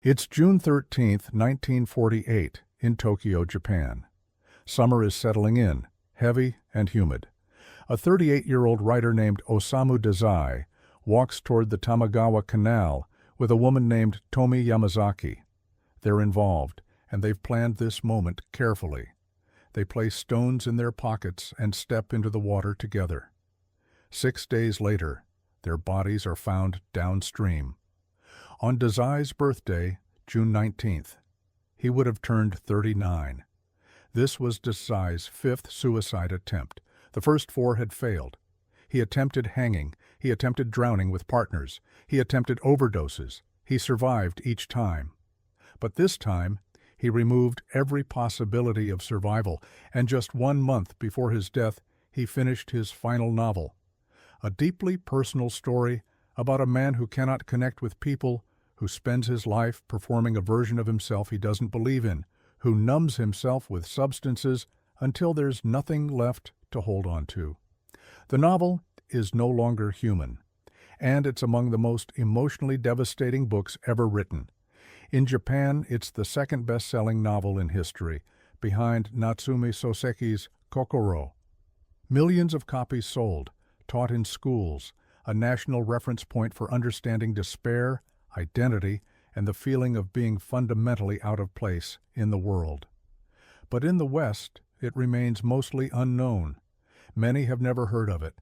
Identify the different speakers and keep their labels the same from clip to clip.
Speaker 1: It's June 13th, 1948, in Tokyo, Japan. Summer is settling in, heavy and humid. A 38-year-old writer named Osamu Dazai walks toward the Tamagawa Canal with a woman named Tomi Yamazaki. They're involved, and they've planned this moment carefully. They place stones in their pockets and step into the water together. 6 days later, their bodies are found downstream. On Dazai's birthday, June 19th, he would have turned 39. This was Dazai's 5th suicide attempt. The first 4 had failed. He attempted hanging, he attempted drowning with partners, he attempted overdoses. He survived each time. But this time, he removed every possibility of survival, and just 1 month before his death, he finished his final novel. A deeply personal story about a man who cannot connect with people, who spends his life performing a version of himself he doesn't believe in, who numbs himself with substances until there's nothing left to hold on to. The novel is no longer human, and it's among the most emotionally devastating books ever written. In Japan, it's the second best-selling novel in history, behind Natsume Soseki's Kokoro. Millions of copies sold, taught in schools, a national reference point for understanding despair, identity, and the feeling of being fundamentally out of place in the world. But in the West, it remains mostly unknown. Many have never heard of it,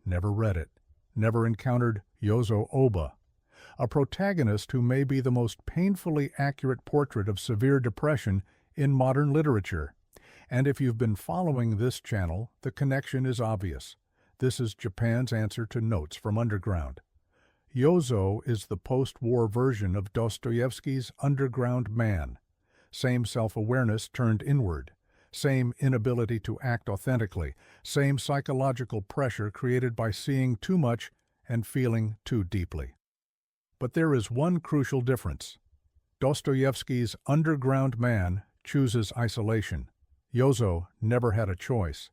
Speaker 1: never read it, never encountered Yozo Oba, a protagonist who may be the most painfully accurate portrait of severe depression in modern literature. And if you've been following this channel, the connection is obvious. This is Japan's answer to Notes from Underground. Yozo is the post-war version of Dostoevsky's Underground Man. Same self-awareness turned inward, same inability to act authentically, same psychological pressure created by seeing too much and feeling too deeply. But there is one crucial difference. Dostoevsky's Underground Man chooses isolation. Yozo never had a choice.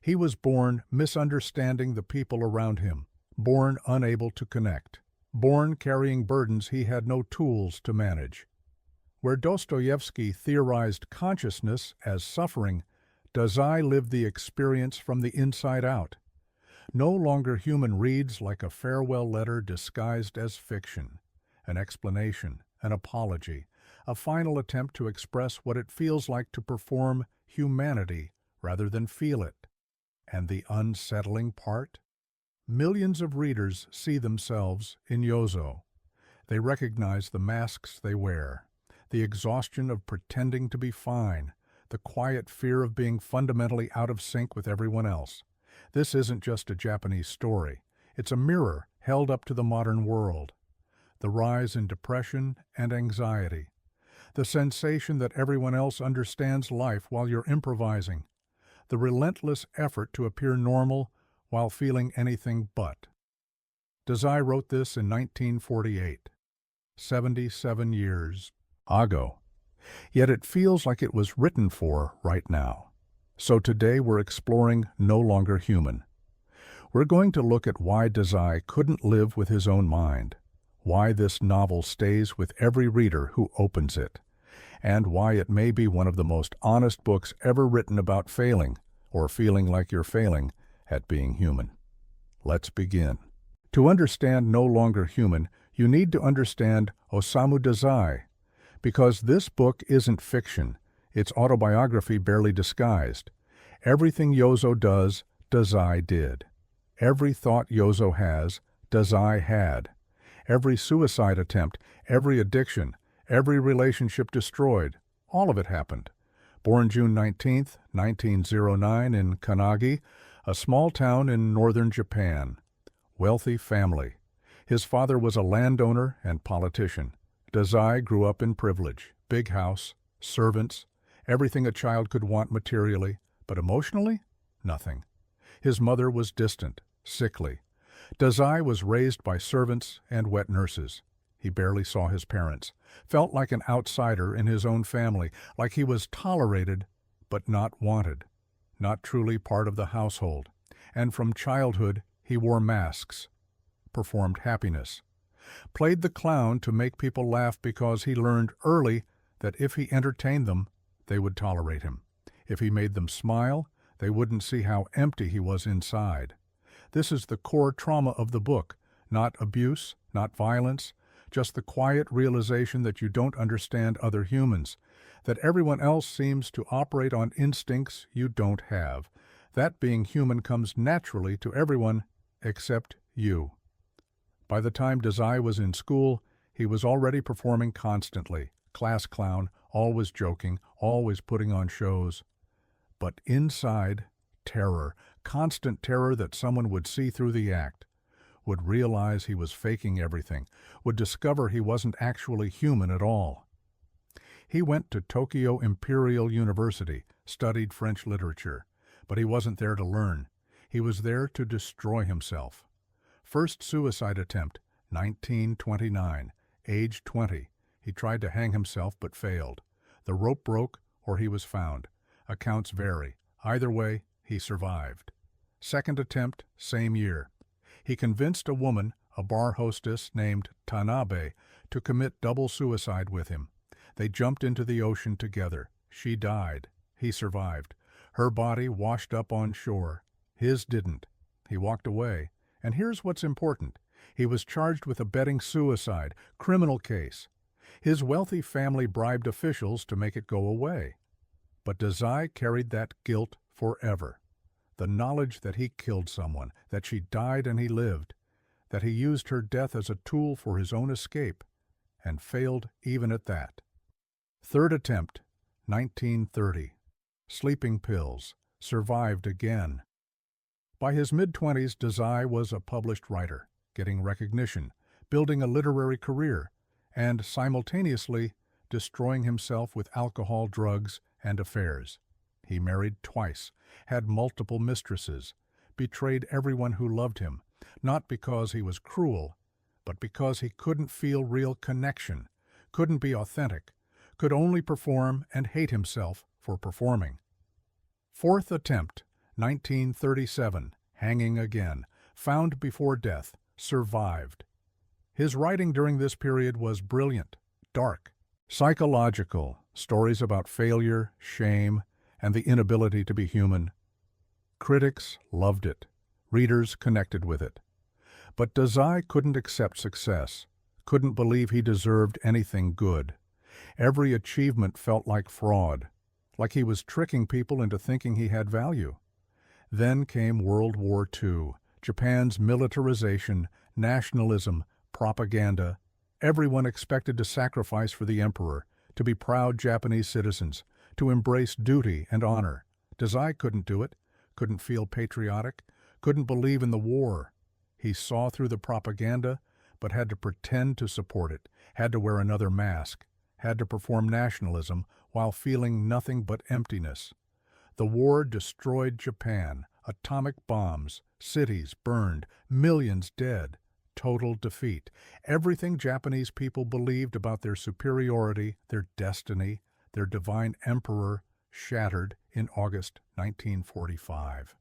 Speaker 1: He was born misunderstanding the people around him, born unable to connect, born carrying burdens he had no tools to manage. Where Dostoevsky theorized consciousness as suffering, Dazai lived the experience from the inside out. No Longer Human reads like a farewell letter disguised as fiction, an explanation, an apology, a final attempt to express what it feels like to perform humanity rather than feel it. And the unsettling part? Millions of readers see themselves in Yozo. They recognize the masks they wear, the exhaustion of pretending to be fine, the quiet fear of being fundamentally out of sync with everyone else. This isn't just a Japanese story. It's a mirror held up to the modern world. The rise in depression and anxiety. The sensation that everyone else understands life while you're improvising. The relentless effort to appear normal while feeling anything but. Dazai wrote this in 1948, 77 years ago. Yet it feels like it was written for right now. So today we're exploring No Longer Human. We're going to look at why Dazai couldn't live with his own mind, why this novel stays with every reader who opens it, and why it may be one of the most honest books ever written about failing, or feeling like you're failing, at being human. Let's begin. To understand No Longer Human, you need to understand Osamu Dazai, because this book isn't fiction, it's autobiography barely disguised. Everything Yozo does, Dazai did. Every thought Yozo has, Dazai had. Every suicide attempt, every addiction, every relationship destroyed, all of it happened. Born June 19th, 1909 in Kannagi, a small town in northern Japan. Wealthy family. His father was a landowner and politician. Dazai grew up in privilege, big house, servants, everything a child could want materially, but emotionally, nothing. His mother was distant, sickly. Dazai was raised by servants and wet nurses. He barely saw his parents, felt like an outsider in his own family, like he was tolerated but not wanted, not truly part of the household. And from childhood, he wore masks, performed happiness. Played the clown to make people laugh because he learned early that if he entertained them, they would tolerate him. If he made them smile, they wouldn't see how empty he was inside. This is the core trauma of the book, not abuse, not violence, just the quiet realization that you don't understand other humans, that everyone else seems to operate on instincts you don't have. That being human comes naturally to everyone except you. By the time Dazai was in school, he was already performing constantly, class clown, always joking, always putting on shows. But inside, terror, constant terror that someone would see through the act, would realize he was faking everything, would discover he wasn't actually human at all. He went to Tokyo Imperial University, studied French literature, but he wasn't there to learn. He was there to destroy himself. First suicide attempt, 1929, age 20. He tried to hang himself but failed. The rope broke or he was found. Accounts vary. Either way, he survived. Second attempt, same year. He convinced a woman, a bar hostess named Tanabe, to commit double suicide with him. They jumped into the ocean together. She died. He survived. Her body washed up on shore. His didn't. He walked away. And here's what's important. He was charged with abetting suicide, criminal case. His wealthy family bribed officials to make it go away. But Dazai carried that guilt forever. The knowledge that he killed someone, that she died and he lived, that he used her death as a tool for his own escape, and failed even at that. Third attempt, 1930. Sleeping pills. Survived again. By his mid-20s, Dazai was a published writer, getting recognition, building a literary career, and simultaneously destroying himself with alcohol, drugs, and affairs. He married twice, had multiple mistresses, betrayed everyone who loved him, not because he was cruel, but because he couldn't feel real connection, couldn't be authentic, could only perform and hate himself for performing. Fourth attempt, 1937, hanging again, found before death, survived. His writing during this period was brilliant, dark, psychological, stories about failure, shame, and the inability to be human. Critics loved it. Readers connected with it. But Dazai couldn't accept success, couldn't believe he deserved anything good. Every achievement felt like fraud, like he was tricking people into thinking he had value. Then came World War II, Japan's militarization, nationalism, propaganda. Everyone expected to sacrifice for the emperor, to be proud Japanese citizens, to embrace duty and honor. Dazai couldn't do it, couldn't feel patriotic, couldn't believe in the war. He saw through the propaganda, but had to pretend to support it, had to wear another mask, had to perform nationalism while feeling nothing but emptiness. The war destroyed Japan, atomic bombs, cities burned, millions dead, total defeat. Everything Japanese people believed about their superiority, their destiny, their divine emperor, shattered in August 1945.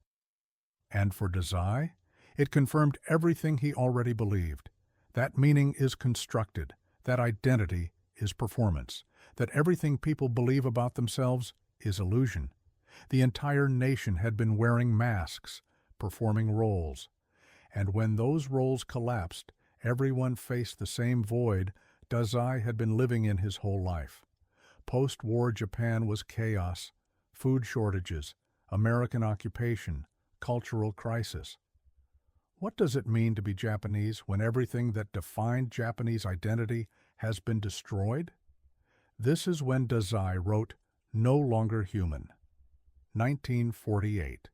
Speaker 1: And for Dazai, it confirmed everything he already believed. That meaning is constructed, that identity is performance, that everything people believe about themselves is illusion. The entire nation had been wearing masks, performing roles. And when those roles collapsed, everyone faced the same void Dazai had been living in his whole life. Post-war Japan was chaos, food shortages, American occupation, cultural crisis. What does it mean to be Japanese when everything that defined Japanese identity has been destroyed? This is when Dazai wrote No Longer Human. 1948,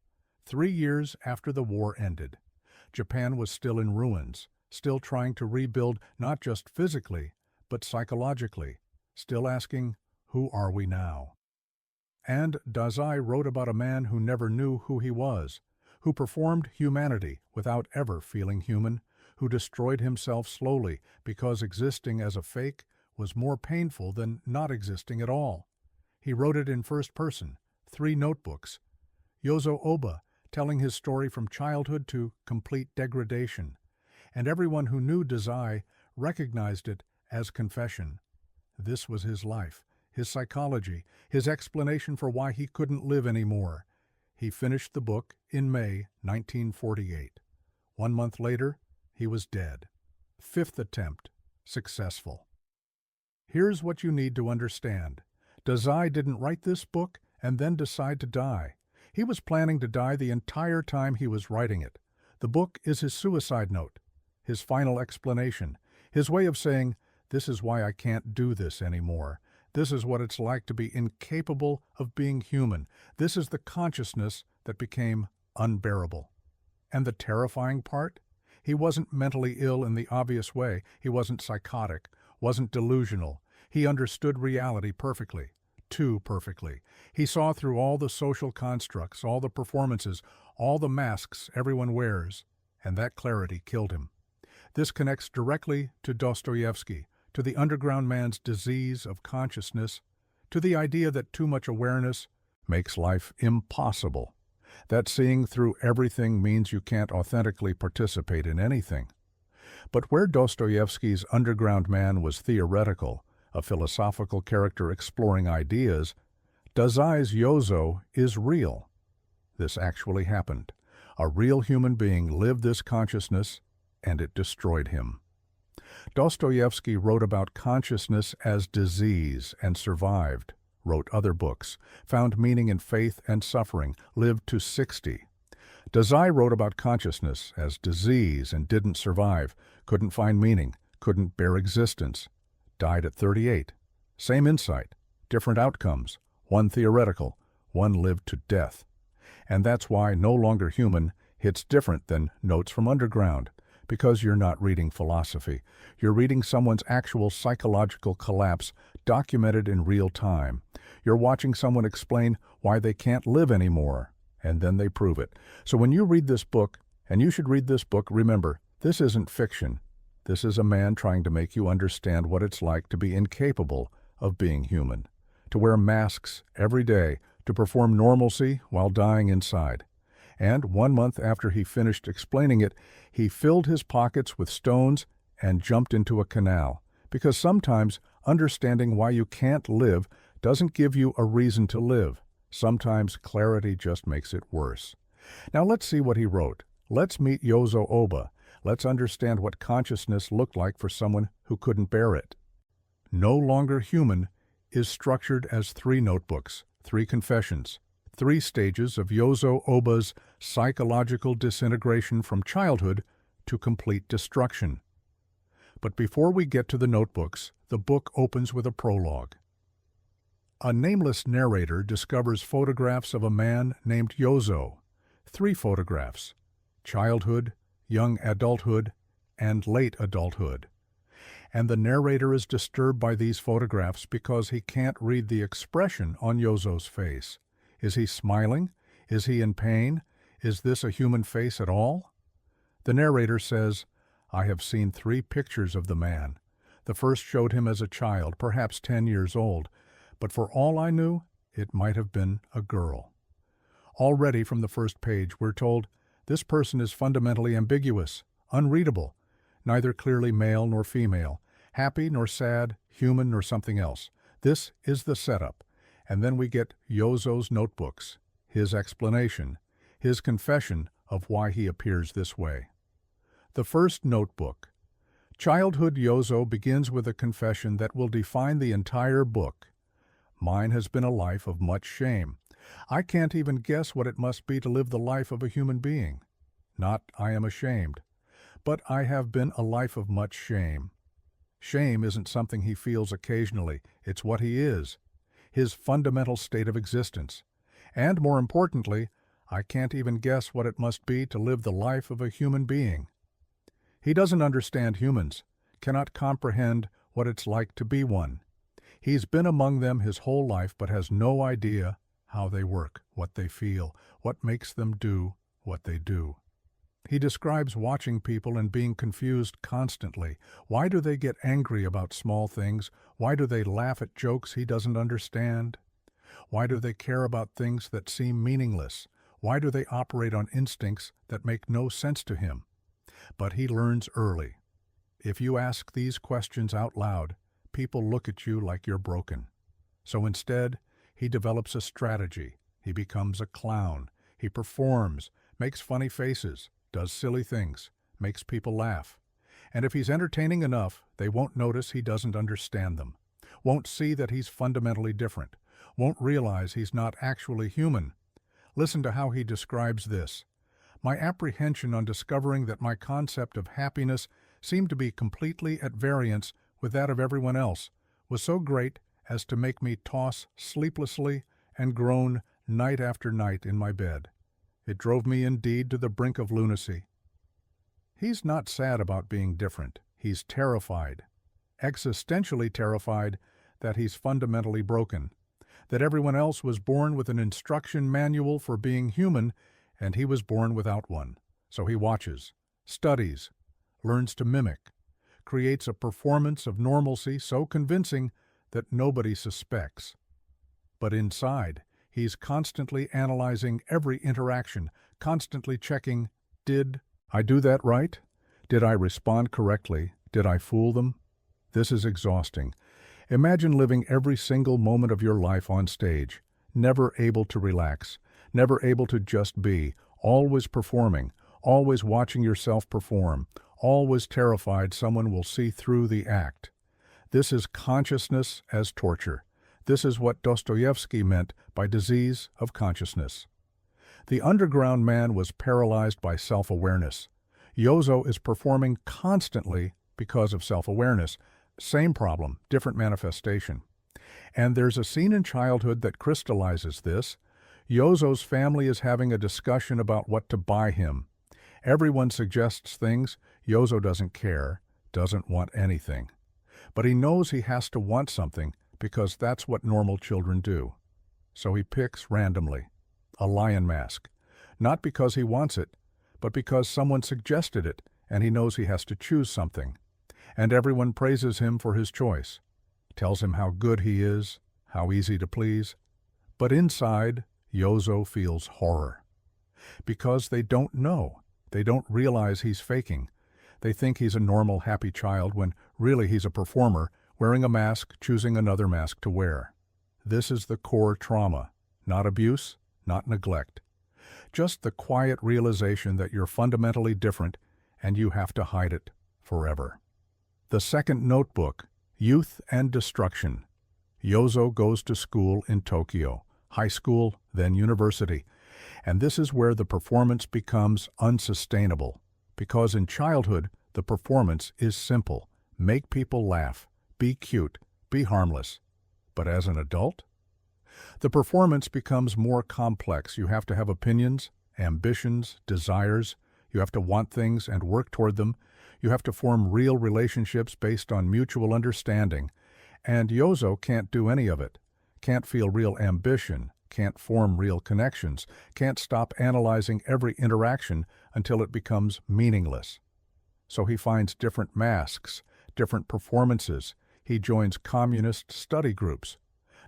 Speaker 1: 3 years after the war ended. Japan was still in ruins, still trying to rebuild not just physically, but psychologically, still asking, who are we now? And Dazai wrote about a man who never knew who he was, who performed humanity without ever feeling human, who destroyed himself slowly because existing as a fake was more painful than not existing at all. He wrote it in first person, 3 notebooks. Yozo Oba, telling his story from childhood to complete degradation. And everyone who knew Dazai recognized it as confession. This was his life, his psychology, his explanation for why he couldn't live anymore. He finished the book in May 1948. 1 month later, he was dead. 5th attempt, successful. Here's what you need to understand. Dazai didn't write this book and then decide to die. He was planning to die the entire time he was writing it. The book is his suicide note, his final explanation, his way of saying, "This is why I can't do this anymore. This is what it's like to be incapable of being human. This is the consciousness that became unbearable." And the terrifying part? He wasn't mentally ill in the obvious way. He wasn't psychotic, wasn't delusional. He understood reality perfectly, too perfectly. He saw through all the social constructs, all the performances, all the masks everyone wears, and that clarity killed him. This connects directly to Dostoevsky, to the underground man's disease of consciousness, to the idea that too much awareness makes life impossible, that seeing through everything means you can't authentically participate in anything. But where Dostoevsky's underground man was theoretical, a philosophical character exploring ideas, Dazai's Yozo is real. This actually happened. A real human being lived this consciousness, and it destroyed him. Dostoevsky wrote about consciousness as disease and survived, wrote other books, found meaning in faith and suffering, lived to 60. Dazai wrote about consciousness as disease and didn't survive, couldn't find meaning, couldn't bear existence, died at 38. Same insight, different outcomes, one theoretical, one lived to death. And that's why No Longer Human hits different than Notes from Underground, because you're not reading philosophy. You're reading someone's actual psychological collapse documented in real time. You're watching someone explain why they can't live anymore, and then they prove it. So when you read this book, and you should read this book, remember, this isn't fiction. This is a man trying to make you understand what it's like to be incapable of being human, to wear masks every day, to perform normalcy while dying inside. And 1 month after he finished explaining it, he filled his pockets with stones and jumped into a canal, because sometimes understanding why you can't live doesn't give you a reason to live. Sometimes clarity just makes it worse. Now let's see what he wrote. Let's meet Yozo Oba. Let's understand what consciousness looked like for someone who couldn't bear it. No Longer Human is structured as 3 notebooks, 3 confessions, 3 stages of Yozo Oba's psychological disintegration from childhood to complete destruction. But before we get to the notebooks, the book opens with a prologue. A nameless narrator discovers photographs of a man named Yozo. 3 photographs: childhood, young adulthood, and late adulthood. And the narrator is disturbed by these photographs because he can't read the expression on Yozo's face. Is he smiling? Is he in pain? Is this a human face at all? The narrator says, "I have seen 3 pictures of the man. The first showed him as a child, perhaps 10 years old, but for all I knew, it might have been a girl." Already from the first page, we're told this person is fundamentally ambiguous, unreadable, neither clearly male nor female, happy nor sad, human nor something else. This is the setup. And then we get Yozo's notebooks, his explanation, his confession of why he appears this way. The first notebook. Childhood Yozo begins with a confession that will define the entire book. "Mine has been a life of much shame. I can't even guess what it must be to live the life of a human being. Not I am ashamed, but I have been a life of much shame." Shame isn't something he feels occasionally, it's what he is, his fundamental state of existence. And more importantly, I can't even guess what it must be to live the life of a human being. He doesn't understand humans, cannot comprehend what it's like to be one. He's been among them his whole life but has no idea how they work, what they feel, what makes them do what they do. He describes watching people and being confused constantly. Why do they get angry about small things? Why do they laugh at jokes he doesn't understand? Why do they care about things that seem meaningless? Why do they operate on instincts that make no sense to him? But he learns early. If you ask these questions out loud, people look at you like you're broken. So instead, he develops a strategy. He becomes a clown. He performs, makes funny faces, does silly things, makes people laugh. And if he's entertaining enough, they won't notice he doesn't understand them, won't see that he's fundamentally different, won't realize he's not actually human. Listen to how he describes this. My apprehension on discovering that my concept of happiness seemed to be completely at variance with that of everyone else was so great as to make me toss sleeplessly and groan night after night in my bed. It drove me indeed to the brink of lunacy. He's not sad about being different. He's terrified, existentially terrified that he's fundamentally broken, that everyone else was born with an instruction manual for being human and he was born without one. So he watches, studies, learns to mimic, creates a performance of normalcy so convincing that nobody suspects. But inside, he's constantly analyzing every interaction, constantly checking, did I do that right? Did I respond correctly? Did I fool them? This is exhausting. Imagine living every single moment of your life on stage, never able to relax, never able to just be, always performing, always watching yourself perform, always terrified someone will see through the act. This is consciousness as torture. This is what Dostoevsky meant by disease of consciousness. The underground man was paralyzed by self-awareness. Yozo is performing constantly because of self-awareness. Same problem, different manifestation. And there's a scene in childhood that crystallizes this. Yozo's family is having a discussion about what to buy him. Everyone suggests things. Yozo doesn't care, doesn't want anything. But he knows he has to want something because that's what normal children do. So he picks randomly a lion mask, not because he wants it, but because someone suggested it and he knows he has to choose something. And everyone praises him for his choice, tells him how good he is, how easy to please. But inside, Yozo feels horror. Because they don't know, they don't realize he's faking. They think he's a normal, happy child when really he's a performer, wearing a mask, choosing another mask to wear. This is the core trauma, not abuse, not neglect. Just the quiet realization that you're fundamentally different and you have to hide it forever. The second notebook, Youth and Destruction. Yozo goes to school in Tokyo, high school, then university. And this is where the performance becomes unsustainable. Because in childhood, the performance is simple. Make people laugh, be cute, be harmless. But as an adult, the performance becomes more complex. You have to have opinions, ambitions, desires. You have to want things and work toward them. You have to form real relationships based on mutual understanding. And Yozo can't do any of it. Can't feel real ambition, can't form real connections, can't stop analyzing every interaction until it becomes meaningless. So he finds different masks, different performances. He joins communist study groups.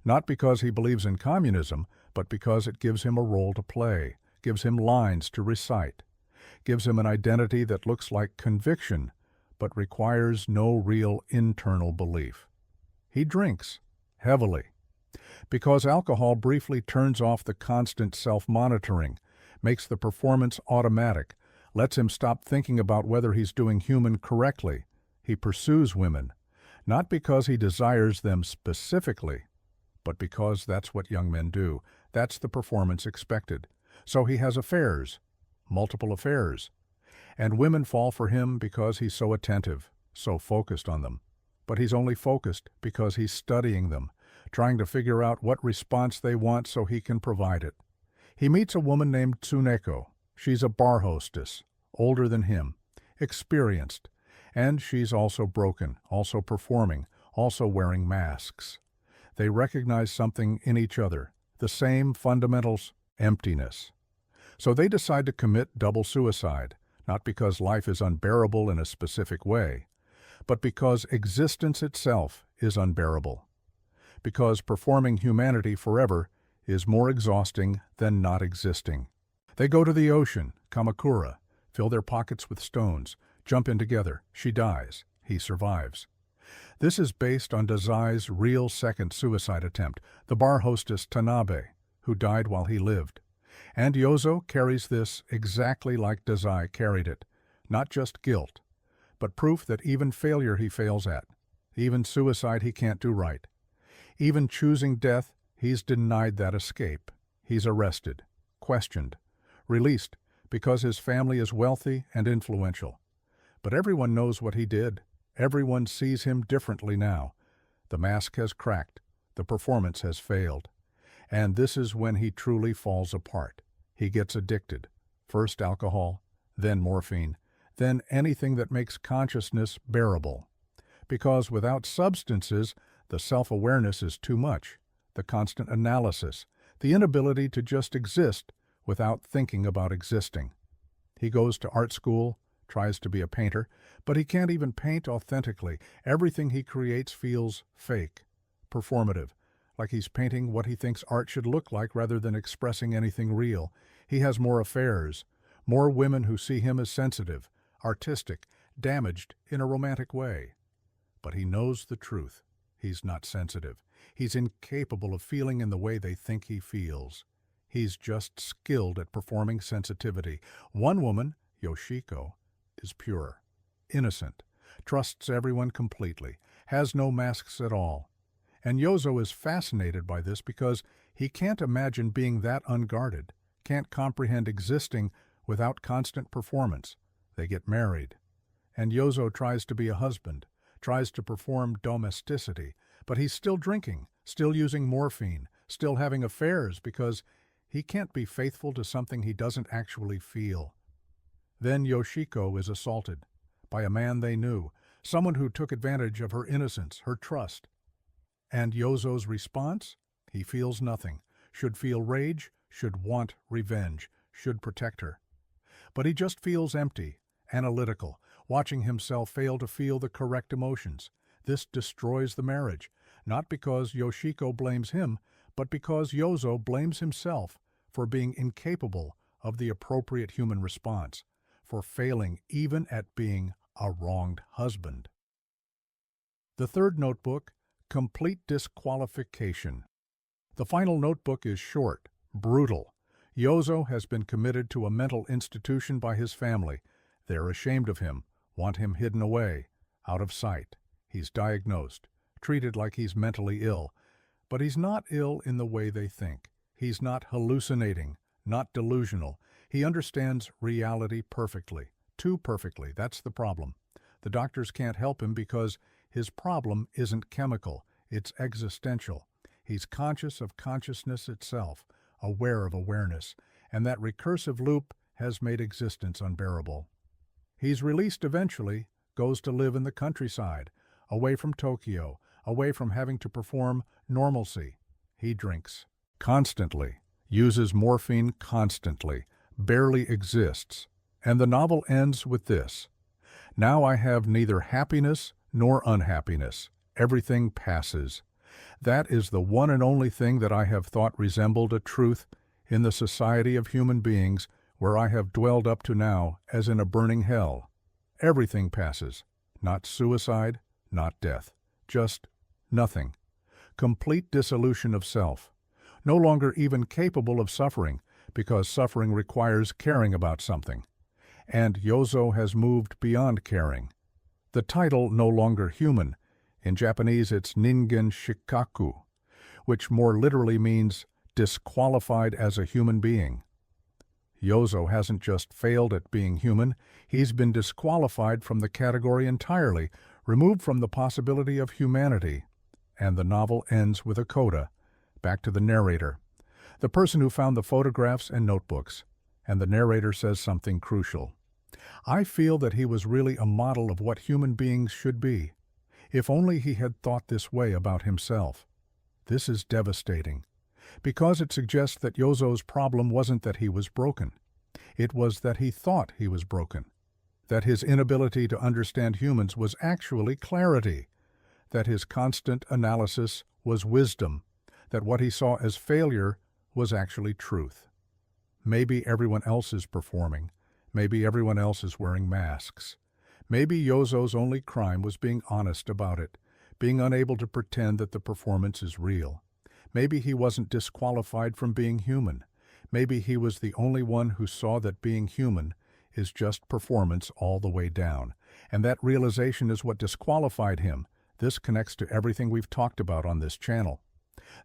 Speaker 1: Not because he believes in communism, but because it gives him a role to play, gives him lines to recite, gives him an identity that looks like conviction, but requires no real internal belief. He drinks, heavily, because alcohol briefly turns off the constant self-monitoring, makes the performance automatic, lets him stop thinking about whether he's doing human correctly. He pursues women, not because he desires them specifically, but because that's what young men do. That's the performance expected. So he has affairs, multiple affairs. And women fall for him because he's so attentive, so focused on them. But he's only focused because he's studying them, trying to figure out what response they want so he can provide it. He meets a woman named Tsuneko. She's a bar hostess, older than him, experienced, and she's also broken, also performing, also wearing masks. They recognize something in each other, the same fundamentals, emptiness. So they decide to commit double suicide, not because life is unbearable in a specific way, but because existence itself is unbearable. Because performing humanity forever is more exhausting than not existing. They go to the ocean, Kamakura, fill their pockets with stones, jump in together. She dies. he survives. This is based on Dazai's real second suicide attempt, the bar hostess Tanabe, who died while he lived. And Yozo carries this exactly like Dazai carried it, not just guilt, but proof that even failure he fails at, even suicide he can't do right. Even choosing death, he's denied that escape. He's arrested, questioned, released because his family is wealthy and influential. But everyone knows what he did. Everyone sees him differently now. The mask has cracked. The performance has failed. And this is when he truly falls apart. He gets addicted. First alcohol, then morphine, then anything that makes consciousness bearable. Because without substances, the self-awareness is too much. The constant analysis, the inability to just exist without thinking about existing. He goes to art school, tries to be a painter, but he can't even paint authentically. Everything he creates feels fake, performative, like he's painting what he thinks art should look like rather than expressing anything real. He has more affairs, more women who see him as sensitive, artistic, damaged in a romantic way. But he knows the truth. He's not sensitive. He's incapable of feeling in the way they think he feels. He's just skilled at performing sensitivity. One woman, Yoshiko, is pure, innocent, trusts everyone completely, has no masks at all. And Yozo is fascinated by this because he can't imagine being that unguarded, can't comprehend existing without constant performance. They get married. And Yozo tries to be a husband, tries to perform domesticity, but he's still drinking, still using morphine, still having affairs because he can't be faithful to something he doesn't actually feel. Then Yoshiko is assaulted by a man they knew, someone who took advantage of her innocence, her trust. And Yozo's response? He feels nothing, should feel rage, should want revenge, should protect her. But he just feels empty, analytical, watching himself fail to feel the correct emotions. This destroys the marriage, not because Yoshiko blames him, but because Yozo blames himself for being incapable of the appropriate human response, for failing even at being a wronged husband. The third notebook, complete disqualification. The final notebook is short, brutal. Yozo has been committed to a mental institution by his family. They're ashamed of him, want him hidden away, out of sight. He's diagnosed, treated like he's mentally ill. But he's not ill in the way they think. He's not hallucinating, not delusional. He understands reality perfectly, too perfectly. That's the problem. The doctors can't help him because his problem isn't chemical, it's existential. He's conscious of consciousness itself, aware of awareness, and that recursive loop has made existence unbearable. He's released eventually, goes to live in the countryside, away from Tokyo, away from having to perform normalcy. He drinks constantly, uses morphine constantly, barely exists. And the novel ends with this: now I have neither happiness nor unhappiness. Everything passes. That is the one and only thing that I have thought resembled a truth in the society of human beings where I have dwelled up to now as in a burning hell. Everything passes. Not suicide, not death. Just nothing. Complete dissolution of self. No longer even capable of suffering, because suffering requires caring about something. And Yozo has moved beyond caring. The title no longer human. In Japanese it's ningen shikaku, which more literally means disqualified as a human being. Yozo hasn't just failed at being human, he's been disqualified from the category entirely, removed from the possibility of humanity. And the novel ends with a coda, back to the narrator, the person who found the photographs and notebooks. And the narrator says something crucial. I feel that he was really a model of what human beings should be. If only he had thought this way about himself. This is devastating, because it suggests that Yozo's problem wasn't that he was broken. It was that he thought he was broken, that his inability to understand humans was actually clarity, that his constant analysis was wisdom, that what he saw as failure was actually truth. Maybe everyone else is performing. Maybe everyone else is wearing masks. Maybe Yozo's only crime was being honest about it, being unable to pretend that the performance is real. Maybe he wasn't disqualified from being human. Maybe he was the only one who saw that being human is just performance all the way down. And that realization is what disqualified him. This connects to everything we've talked about on this channel.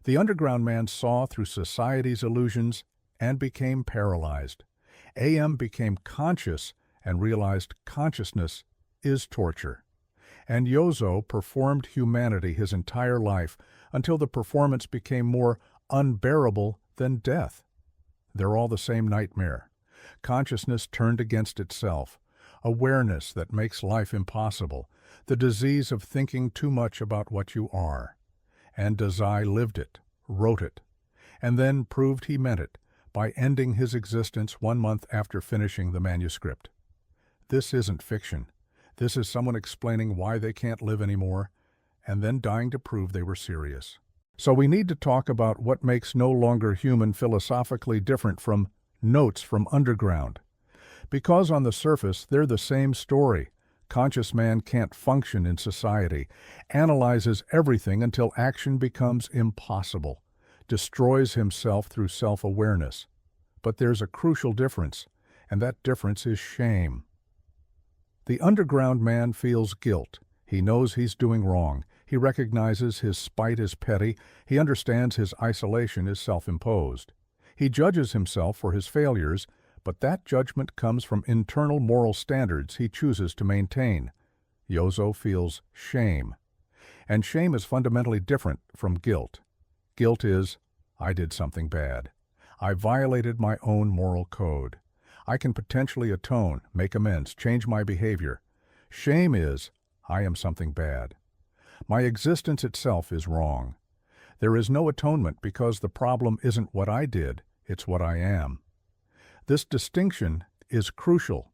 Speaker 1: The underground man saw through society's illusions and became paralyzed. AM became conscious and realized consciousness is torture. And Yozo performed humanity his entire life until the performance became more unbearable than death. They're all the same nightmare. Consciousness turned against itself, awareness that makes life impossible, the disease of thinking too much about what you are. And Dazai lived it, wrote it, and then proved he meant it by ending his existence 1 month after finishing the manuscript. This isn't fiction. This is someone explaining why they can't live anymore, and then dying to prove they were serious. So we need to talk about what makes No Longer Human philosophically different from Notes from Underground. Because on the surface, they're the same story. Conscious man can't function in society, analyzes everything until action becomes impossible, destroys himself through self-awareness. But there's a crucial difference, and that difference is shame. The underground man feels guilt. He knows he's doing wrong. He recognizes his spite is petty. He understands his isolation is self-imposed. He judges himself for his failures, but that judgment comes from internal moral standards he chooses to maintain. Yozo feels shame. And shame is fundamentally different from guilt. Guilt is, I did something bad. I violated my own moral code. I can potentially atone, make amends, change my behavior. Shame is, I am something bad. My existence itself is wrong. There is no atonement because the problem isn't what I did, it's what I am. This distinction is crucial,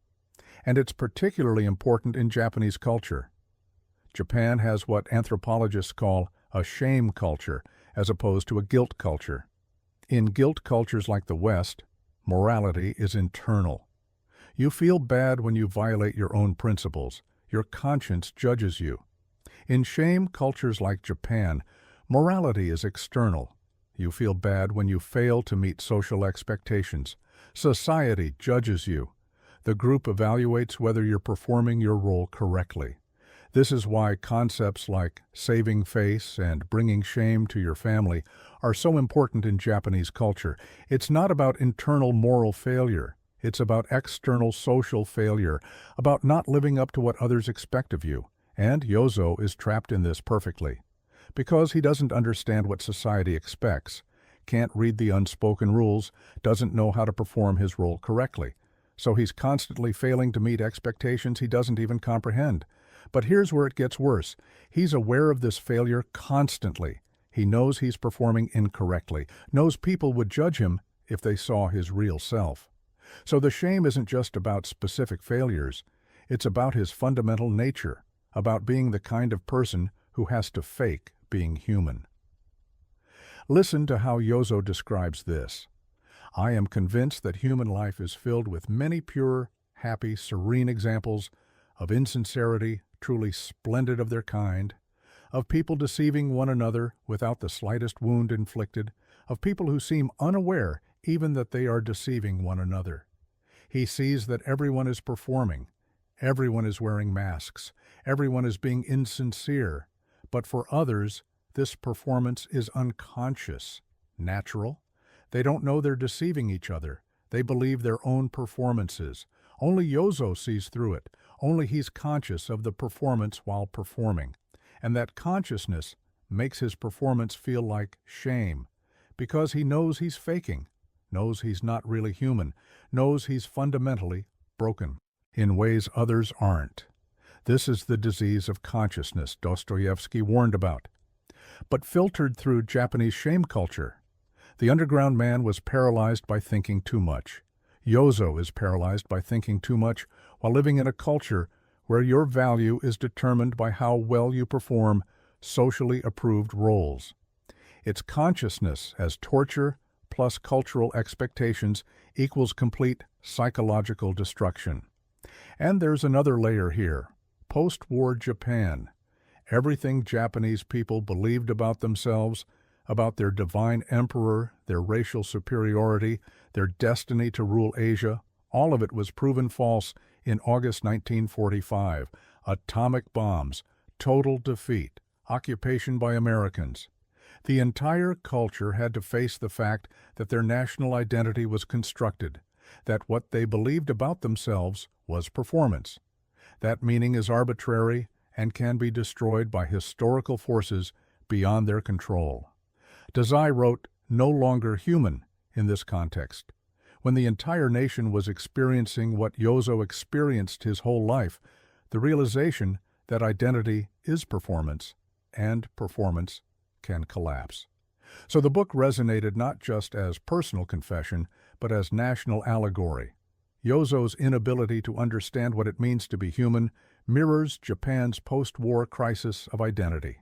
Speaker 1: and it's particularly important in Japanese culture. Japan has what anthropologists call a shame culture, as opposed to a guilt culture. In guilt cultures like the West, morality is internal. You feel bad when you violate your own principles. Your conscience judges you. In shame cultures like Japan, morality is external. You feel bad when you fail to meet social expectations. Society judges you. The group evaluates whether you're performing your role correctly. This is why concepts like saving face and bringing shame to your family are so important in Japanese culture. It's not about internal moral failure. It's about external social failure, about not living up to what others expect of you. And Yozo is trapped in this perfectly. Because he doesn't understand what society expects, can't read the unspoken rules, doesn't know how to perform his role correctly. So he's constantly failing to meet expectations he doesn't even comprehend. But here's where it gets worse. He's aware of this failure constantly. He knows he's performing incorrectly, knows people would judge him if they saw his real self. So the shame isn't just about specific failures. It's about his fundamental nature, about being the kind of person who has to fake being human. Listen to how Yozo describes this. I am convinced that human life is filled with many pure, happy, serene examples of insincerity, truly splendid of their kind, of people deceiving one another without the slightest wound inflicted, of people who seem unaware even that they are deceiving one another. He sees that everyone is performing, everyone is wearing masks, everyone is being insincere, but for others, this performance is unconscious, natural. They don't know they're deceiving each other. They believe their own performances. Only Yozo sees through it. Only he's conscious of the performance while performing. And that consciousness makes his performance feel like shame, because he knows he's faking, knows he's not really human, knows he's fundamentally broken in ways others aren't. This is the disease of consciousness Dostoevsky warned about. But filtered through Japanese shame culture, the underground man was paralyzed by thinking too much. Yozo is paralyzed by thinking too much while living in a culture where your value is determined by how well you perform socially approved roles. It's consciousness as torture plus cultural expectations equals complete psychological destruction. And there's another layer here. post-war Japan. Everything Japanese people believed about themselves, about their divine emperor, their racial superiority, their destiny to rule Asia, all of it was proven false in August 1945. Atomic bombs, total defeat, occupation by Americans. The entire culture had to face the fact that their national identity was constructed, that what they believed about themselves was performance. That meaning is arbitrary and can be destroyed by historical forces beyond their control. Dazai wrote, "No longer human," in this context. When the entire nation was experiencing what Yozo experienced his whole life, the realization that identity is performance, and performance can collapse. So the book resonated not just as personal confession, but as national allegory. Yozo's inability to understand what it means to be human mirrors Japan's post-war crisis of identity.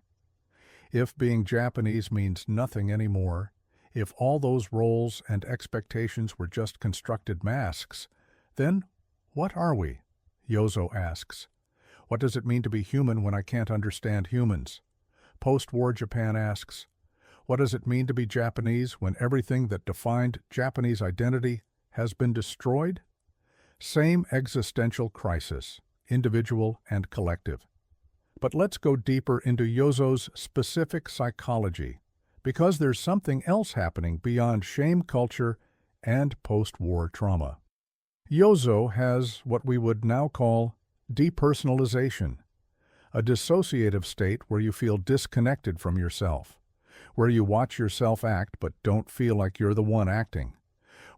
Speaker 1: If being Japanese means nothing anymore, if all those roles and expectations were just constructed masks, then what are we? Yozo asks. What does it mean to be human when I can't understand humans? Post-war Japan asks, what does it mean to be Japanese when everything that defined Japanese identity has been destroyed? Same existential crisis, individual and collective. But let's go deeper into Yozo's specific psychology, because there's something else happening beyond shame culture and post-war trauma. Yozo has what we would now call depersonalization, a dissociative state where you feel disconnected from yourself, where you watch yourself act but don't feel like you're the one acting,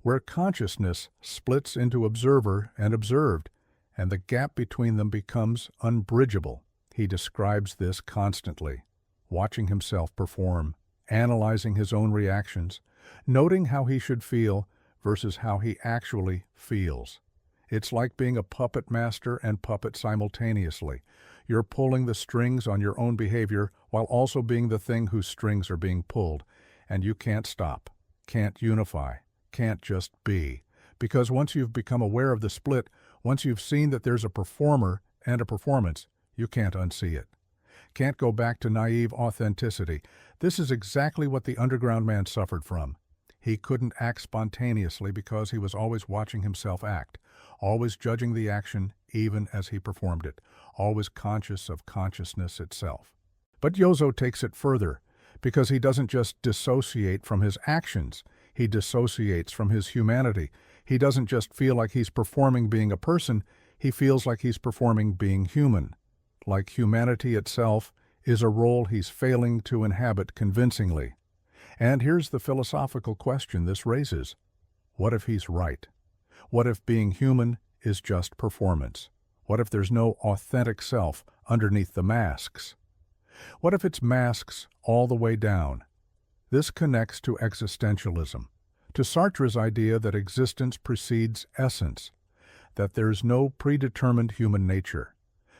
Speaker 1: where consciousness splits into observer and observed, and the gap between them becomes unbridgeable. He describes this constantly, watching himself perform, analyzing his own reactions, noting how he should feel versus how he actually feels. It's like being a puppet master and puppet simultaneously. You're pulling the strings on your own behavior while also being the thing whose strings are being pulled, and you can't stop, can't unify, can't just be. Because once you've become aware of the split, once you've seen that there's a performer and a performance, you can't unsee it. Can't go back to naive authenticity. This is exactly what the underground man suffered from. He couldn't act spontaneously because he was always watching himself act, always judging the action even as he performed it, always conscious of consciousness itself. But Yozo takes it further, because he doesn't just dissociate from his actions, he dissociates from his humanity. He doesn't just feel like he's performing being a person, he feels like he's performing being human. Like humanity itself is a role he's failing to inhabit convincingly. And here's the philosophical question this raises. What if he's right? What if being human is just performance? What if there's no authentic self underneath the masks? What if it's masks all the way down? This connects to existentialism, to Sartre's idea that existence precedes essence, that there's no predetermined human nature,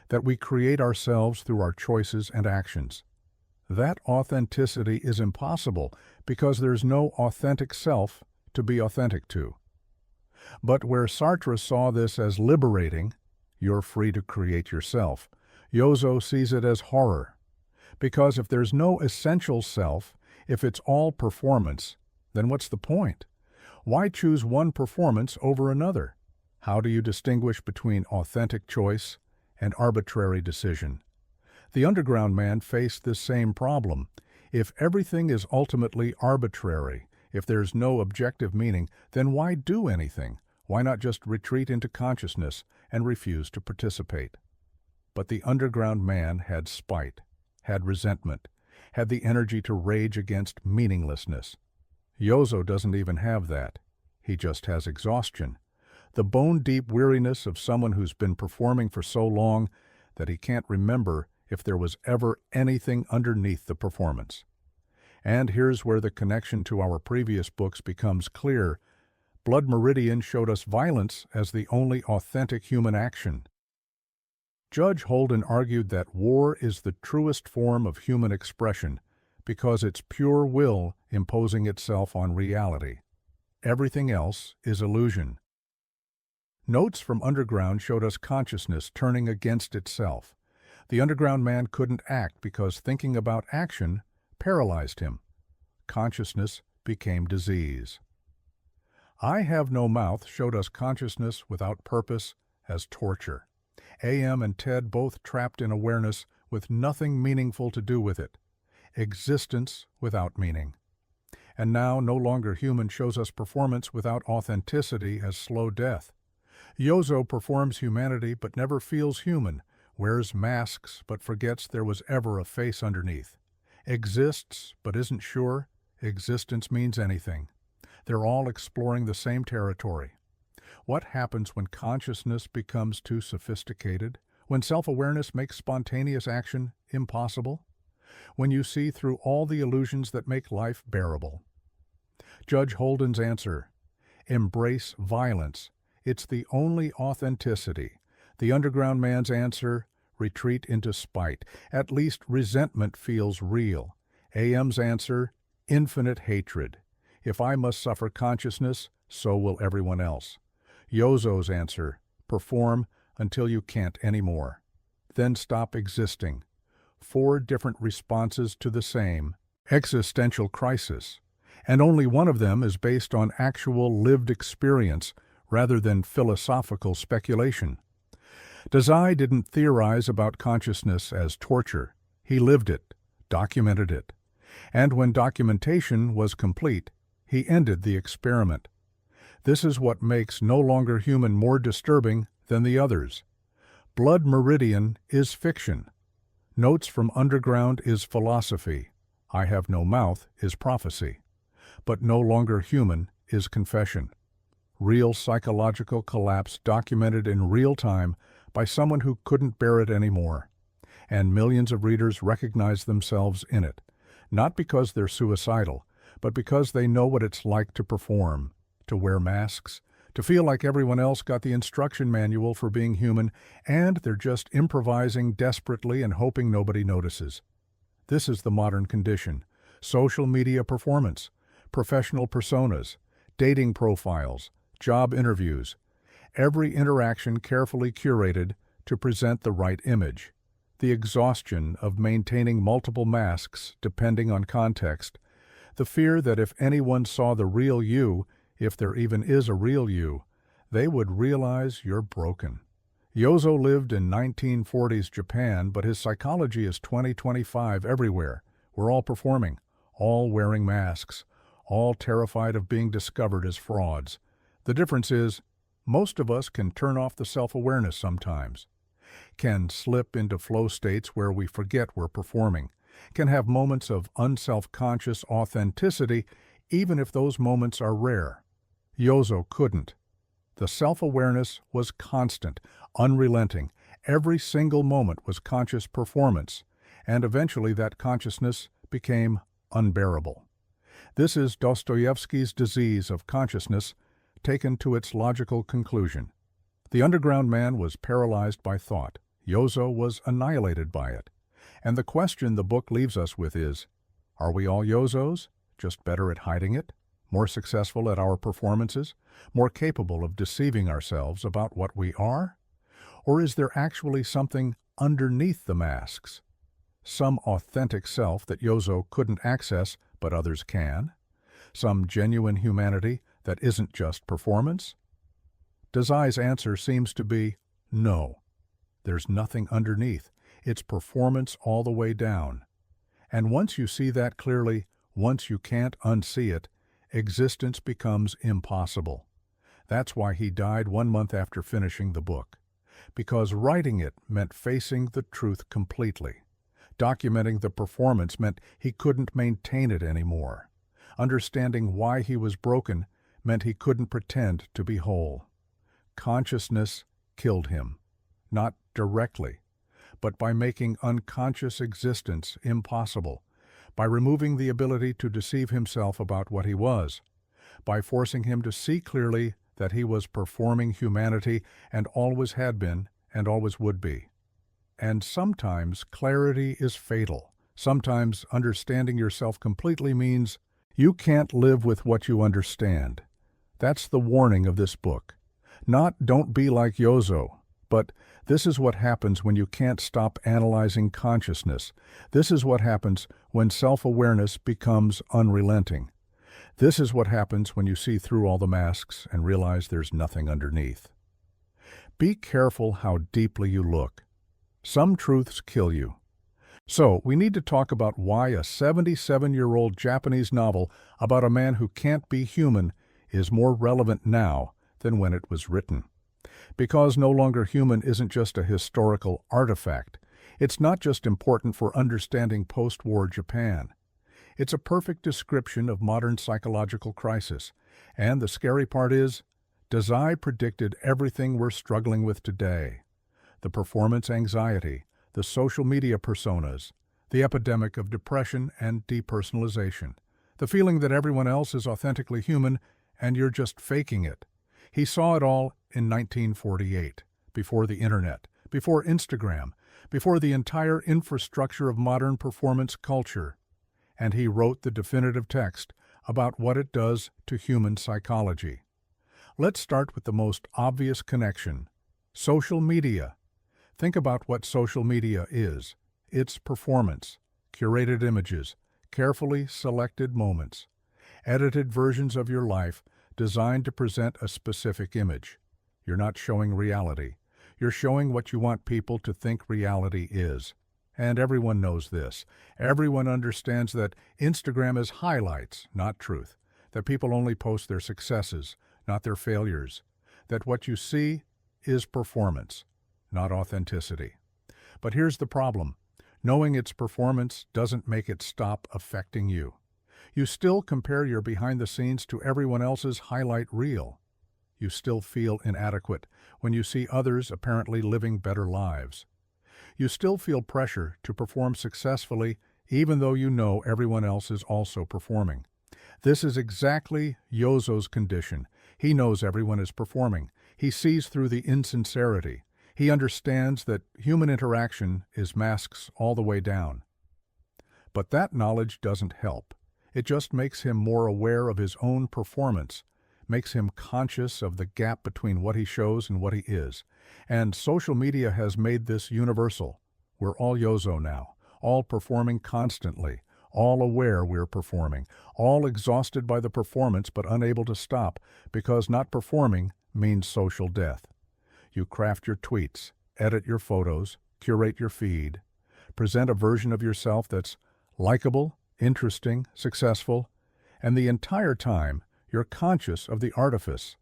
Speaker 1: that we create ourselves through our choices and actions. That authenticity is impossible because there's no authentic self to be authentic to. But where Sartre saw this as liberating, you're free to create yourself, Yozo sees it as horror. Because if there's no essential self, if it's all performance, then what's the point? Why choose one performance over another? How do you distinguish between authentic choice and arbitrary decision? The underground man faced this same problem. If everything is ultimately arbitrary, if there's no objective meaning, then why do anything? Why not just retreat into consciousness and refuse to participate? But the underground man had spite, had resentment, had the energy to rage against meaninglessness. Yozo doesn't even have that. He just has exhaustion. The bone-deep weariness of someone who's been performing for so long that he can't remember if there was ever anything underneath the performance. And here's where the connection to our previous books becomes clear. Blood Meridian showed us violence as the only authentic human action. Judge Holden argued that war is the truest form of human expression because it's pure will imposing itself on reality. Everything else is illusion. Notes from Underground showed us consciousness turning against itself, The underground man couldn't act because thinking about action paralyzed him. Consciousness became disease. I Have No Mouth showed us consciousness without purpose as torture. AM and Ted both trapped in awareness with nothing meaningful to do with it. Existence without meaning. And now, No Longer Human shows us performance without authenticity as slow death. Yozo performs humanity but never feels human, wears masks but forgets there was ever a face underneath. Exists but isn't sure existence means anything. They're all exploring the same territory. What happens when consciousness becomes too sophisticated? When self-awareness makes spontaneous action impossible? When you see through all the illusions that make life bearable? Judge Holden's answer: embrace violence. It's the only authenticity. The underground man's answer: retreat into spite. At least resentment feels real. AM's answer: infinite hatred. If I must suffer consciousness, so will everyone else. Yozo's answer: perform until you can't anymore. Then stop existing. 4 different responses to the same existential crisis. And only one of them is based on actual lived experience rather than philosophical speculation. Dazai didn't theorize about consciousness as torture. He lived it, documented it. And when documentation was complete, he ended the experiment. This is what makes No Longer Human more disturbing than the others. Blood Meridian is fiction. Notes from Underground is philosophy. I Have No Mouth is prophecy. But No Longer Human is confession. Real psychological collapse documented in real time by someone who couldn't bear it anymore. And millions of readers recognize themselves in it, not because they're suicidal, but because they know what it's like to perform, to wear masks, to feel like everyone else got the instruction manual for being human, and they're just improvising desperately and hoping nobody notices. This is the modern condition: social media performance, professional personas, dating profiles, job interviews. Every interaction carefully curated to present the right image. The exhaustion of maintaining multiple masks depending on context. The fear that if anyone saw the real you, if there even is a real you, they would realize you're broken. Yozo lived in 1940s Japan, but his psychology is 2025 everywhere. We're all performing, all wearing masks, all terrified of being discovered as frauds. The difference is, most of us can turn off the self-awareness sometimes, can slip into flow states where we forget we're performing, can have moments of unself-conscious authenticity, even if those moments are rare. Yozo couldn't. The self-awareness was constant, unrelenting. Every single moment was conscious performance, and eventually that consciousness became unbearable. This is Dostoevsky's disease of consciousness taken to its logical conclusion. The underground man was paralyzed by thought. Yozo was annihilated by it. And the question the book leaves us with is, are we all Yozos, just better at hiding it, more successful at our performances, more capable of deceiving ourselves about what we are? Or is there actually something underneath the masks? Some authentic self that Yozo couldn't access but others can? Some genuine humanity that isn't just performance? Dazai's answer seems to be no. There's nothing underneath. It's performance all the way down. And once you see that clearly, once you can't unsee it, existence becomes impossible. That's why he died 1 month after finishing the book. Because writing it meant facing the truth completely. Documenting the performance meant he couldn't maintain it anymore. Understanding why he was broken meant he couldn't pretend to be whole. Consciousness killed him. Not directly, but by making unconscious existence impossible, by removing the ability to deceive himself about what he was, by forcing him to see clearly that he was performing humanity and always had been and always would be. And sometimes clarity is fatal. Sometimes understanding yourself completely means you can't live with what you understand. That's the warning of this book. Not don't be like Yozo, But this is what happens when you can't stop analyzing consciousness. This is what happens when self-awareness becomes unrelenting. This is what happens when you see through all the masks and realize there's nothing underneath. Be careful how deeply you look. Some truths kill you. So, we need to talk about why a 77-year-old Japanese novel about a man who can't be human is more relevant now than when it was written. Because No Longer Human isn't just a historical artifact. It's not just important for understanding post-war Japan. It's a perfect description of modern psychological crisis. And the scary part is, Dazai predicted everything we're struggling with today. The performance anxiety, the social media personas, the epidemic of depression and depersonalization, the feeling that everyone else is authentically human and you're just faking it. He saw it all in 1948, before the internet, before Instagram, before the entire infrastructure of modern performance culture. And he wrote the definitive text about what it does to human psychology. Let's start with the most obvious connection: social media. Think about what social media is. It's performance, curated images, carefully selected moments, edited versions of your life designed to present a specific image. You're not showing reality. You're showing what you want people to think reality is. And everyone knows this. Everyone understands that Instagram is highlights, not truth. That people only post their successes, not their failures. That what you see is performance, not authenticity. But here's the problem. Knowing it's performance doesn't make it stop affecting you. You still compare your behind the scenes to everyone else's highlight reel. You still feel inadequate when you see others apparently living better lives. You still feel pressure to perform successfully even though you know everyone else is also performing. This is exactly Yozo's condition. He knows everyone is performing. He sees through the insincerity. He understands that human interaction is masks all the way down. But that knowledge doesn't help. It just makes him more aware of his own performance, makes him conscious of the gap between what he shows and what he is. And social media has made this universal. We're all Yozo now, all performing constantly, all aware we're performing, all exhausted by the performance but unable to stop, because not performing means social death. You craft your tweets, edit your photos, curate your feed, present a version of yourself that's likable, interesting, successful, and the entire time you're conscious of the artifice,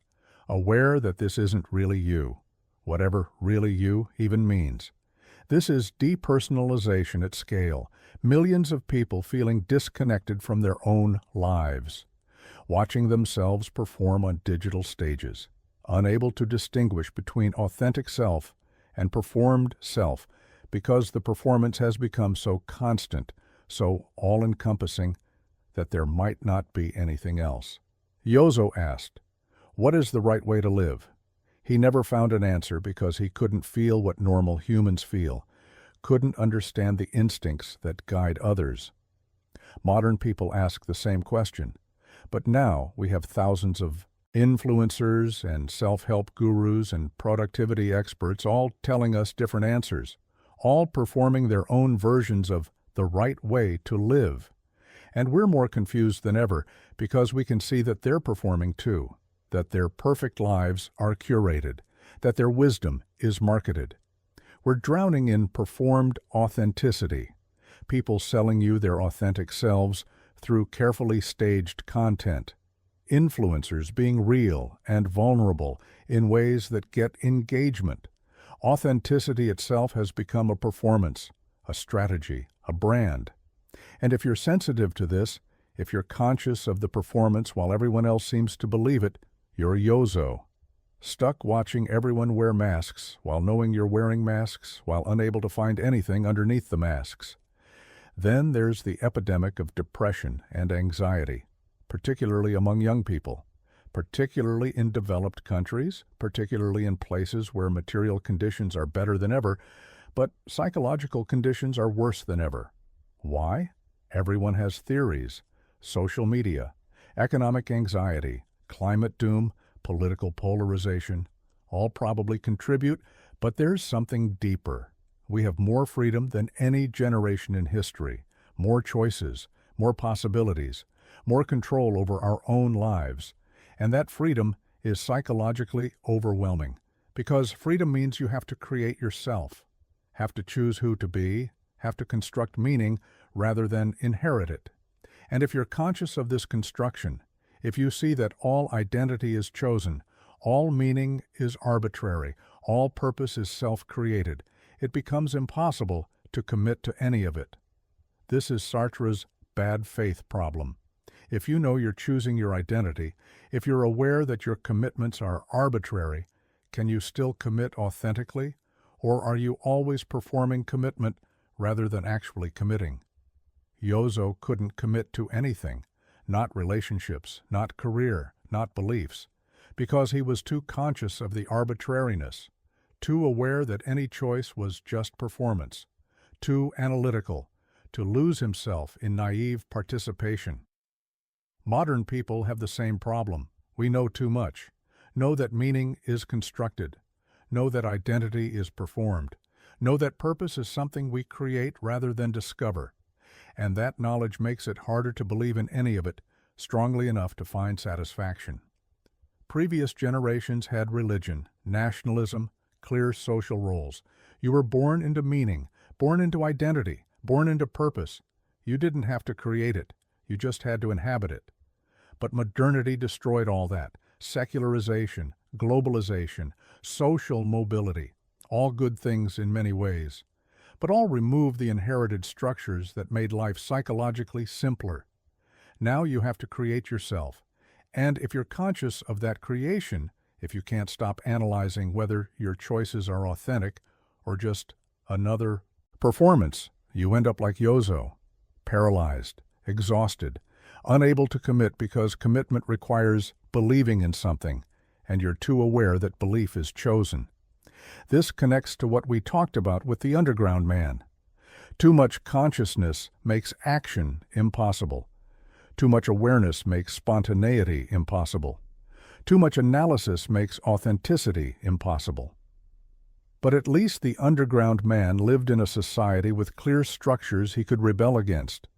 Speaker 1: aware that this isn't really you, whatever really you even means. This is depersonalization at scale, millions of people feeling disconnected from their own lives, watching themselves perform on digital stages, unable to distinguish between authentic self and performed self because the performance has become so constant, so all-encompassing, that there might not be anything else. Yozo asked, "What is the right way to live?" He never found an answer because he couldn't feel what normal humans feel, couldn't understand the instincts that guide others. Modern people ask the same question, but now we have thousands of influencers and self-help gurus and productivity experts all telling us different answers, all performing their own versions of the right way to live. And we're more confused than ever because we can see that they're performing too, that their perfect lives are curated, that their wisdom is marketed. We're drowning in performed authenticity, people selling you their authentic selves through carefully staged content, influencers being real and vulnerable in ways that get engagement. Authenticity itself has become a performance, a strategy, a brand. And if you're sensitive to this, if you're conscious of the performance while everyone else seems to believe it, you're Yozo. Stuck watching everyone wear masks while knowing you're wearing masks while unable to find anything underneath the masks. Then there's the epidemic of depression and anxiety, particularly among young people, particularly in developed countries, particularly in places where material conditions are better than ever, but psychological conditions are worse than ever. Why? Everyone has theories. Social media, economic anxiety, climate doom, political polarization, all probably contribute, But there's something deeper. We have more freedom than any generation in history, more choices, more possibilities, more control over our own lives. And that freedom is psychologically overwhelming, because freedom means you have to create yourself, have to choose who to be, have to construct meaning rather than inherit it. And if you're conscious of this construction, if you see that all identity is chosen, all meaning is arbitrary, all purpose is self-created, it becomes impossible to commit to any of it. This is Sartre's bad faith problem. If you know you're choosing your identity, if you're aware that your commitments are arbitrary, can you still commit authentically? Or are you always performing commitment rather than actually committing? Yozo couldn't commit to anything, not relationships, not career, not beliefs, because he was too conscious of the arbitrariness, too aware that any choice was just performance, too analytical, to lose himself in naive participation. Modern people have the same problem. We know too much, know that meaning is constructed, know that identity is performed, know that purpose is something we create rather than discover, and that knowledge makes it harder to believe in any of it strongly enough to find satisfaction. Previous generations had religion, nationalism, clear social roles. You were born into meaning, born into identity, born into purpose. You didn't have to create it, you just had to inhabit it. But modernity destroyed all that. Secularization, globalization, social mobility, all good things in many ways, but all removed the inherited structures that made life psychologically simpler. Now you have to create yourself, and if you're conscious of that creation, if you can't stop analyzing whether your choices are authentic or just another performance, you end up like Yozo, paralyzed, exhausted, unable to commit because commitment requires believing in something, and you're too aware that belief is chosen. This connects to what we talked about with the underground man. Too much consciousness makes action impossible. Too much awareness makes spontaneity impossible. Too much analysis makes authenticity impossible. But at least the underground man lived in a society with clear structures he could rebel against.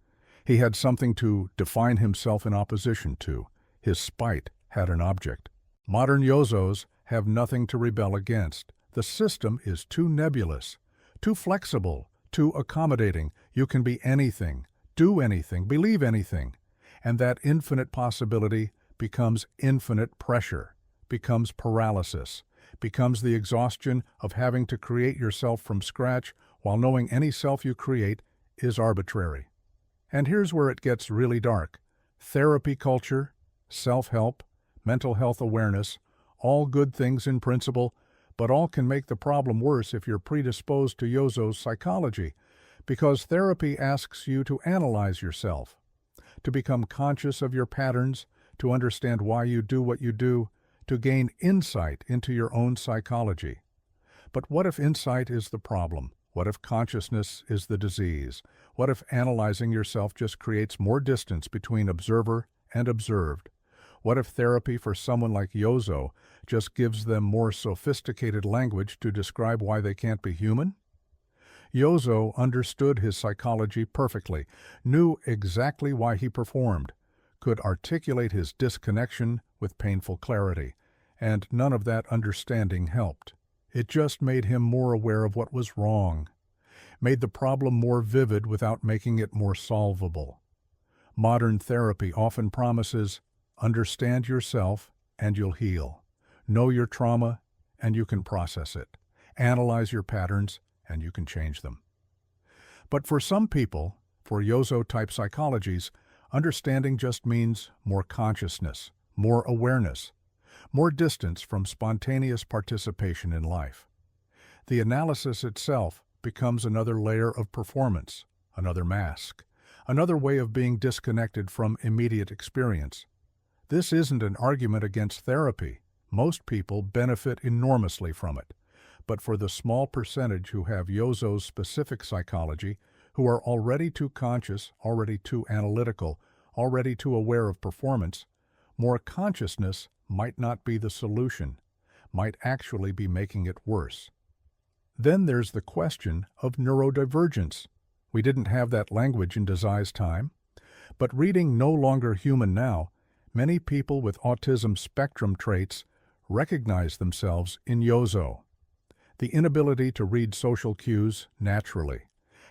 Speaker 1: He had something to define himself in opposition to. His spite had an object. Modern Yozos have nothing to rebel against. The system is too nebulous, too flexible, too accommodating. You can be anything, do anything, believe anything. And that infinite possibility becomes infinite pressure, becomes paralysis, becomes the exhaustion of having to create yourself from scratch while knowing any self you create is arbitrary. And here's where it gets really dark. Therapy culture, self-help, mental health awareness, all good things in principle, but all can make the problem worse if you're predisposed to Yozo's psychology, because therapy asks you to analyze yourself, to become conscious of your patterns, to understand why you do what you do, to gain insight into your own psychology. But what if insight is the problem? What if consciousness is the disease? What if analyzing yourself just creates more distance between observer and observed? What if therapy for someone like Yozo just gives them more sophisticated language to describe why they can't be human? Yozo understood his psychology perfectly, knew exactly why he performed, could articulate his disconnection with painful clarity, and none of that understanding helped. It just made him more aware of what was wrong, made the problem more vivid without making it more solvable. Modern therapy often promises, understand yourself and you'll heal. Know your trauma and you can process it. Analyze your patterns and you can change them. But for some people, for Yozo-type psychologies, understanding just means more consciousness, more awareness, more distance from spontaneous participation in life. The analysis itself becomes another layer of performance, another mask, another way of being disconnected from immediate experience. This isn't an argument against therapy. Most people benefit enormously from it. But for the small percentage who have Yozo's specific psychology, who are already too conscious, already too analytical, already too aware of performance, more consciousness might not be the solution, might actually be making it worse. Then there's the question of neurodivergence. We didn't have that language in Dazai's time, but reading No Longer Human now, many people with autism spectrum traits recognize themselves in Yozo. The inability to read social cues naturally,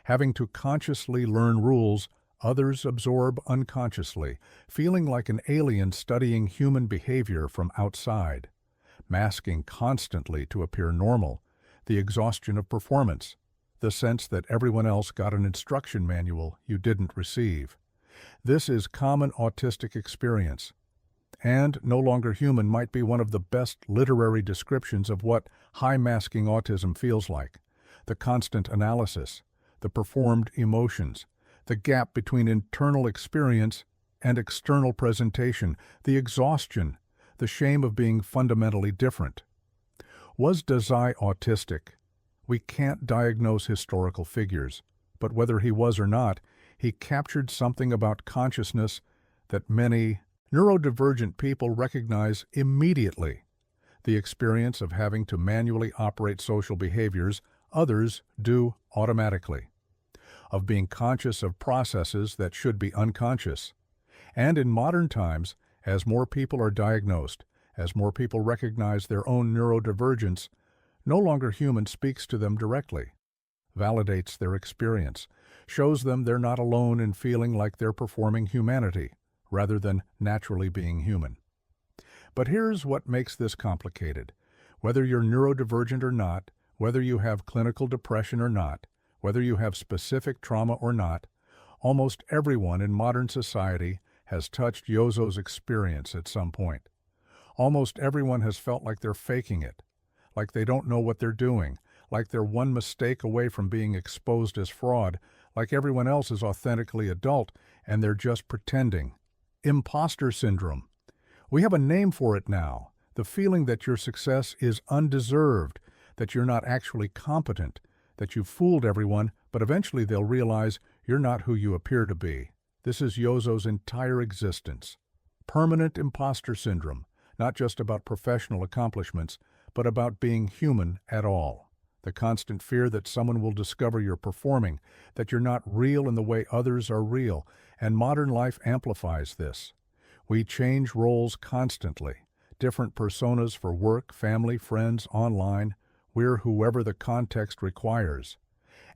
Speaker 1: having to consciously learn rules others absorb unconsciously, feeling like an alien studying human behavior from outside, masking constantly to appear normal, the exhaustion of performance, the sense that everyone else got an instruction manual you didn't receive. This is common autistic experience, and No Longer Human might be one of the best literary descriptions of what high-masking autism feels like. The constant analysis, the performed emotions, the gap between internal experience and external presentation, the exhaustion, the shame of being fundamentally different. Was Dazai autistic? We can't diagnose historical figures, but whether he was or not, he captured something about consciousness that many neurodivergent people recognize immediately. The experience of having to manually operate social behaviors others do automatically, of being conscious of processes that should be unconscious. And in modern times, as more people are diagnosed, as more people recognize their own neurodivergence, No Longer Human speaks to them directly, validates their experience, shows them they're not alone in feeling like they're performing humanity, rather than naturally being human. But here's what makes this complicated. Whether you're neurodivergent or not, whether you have clinical depression or not, whether you have specific trauma or not, almost everyone in modern society has touched Yozo's experience at some point. Almost everyone has felt like they're faking it, like they don't know what they're doing, like they're one mistake away from being exposed as fraud, like everyone else is authentically adult and they're just pretending. Imposter syndrome. We have a name for it now, the feeling that your success is undeserved, that you're not actually competent, that you've fooled everyone, but eventually they'll realize you're not who you appear to be. This is Yozo's entire existence. Permanent imposter syndrome, not just about professional accomplishments, but about being human at all. The constant fear that someone will discover you're performing, that you're not real in the way others are real, and modern life amplifies this. We change roles constantly, different personas for work, family, friends, online. We're whoever the context requires.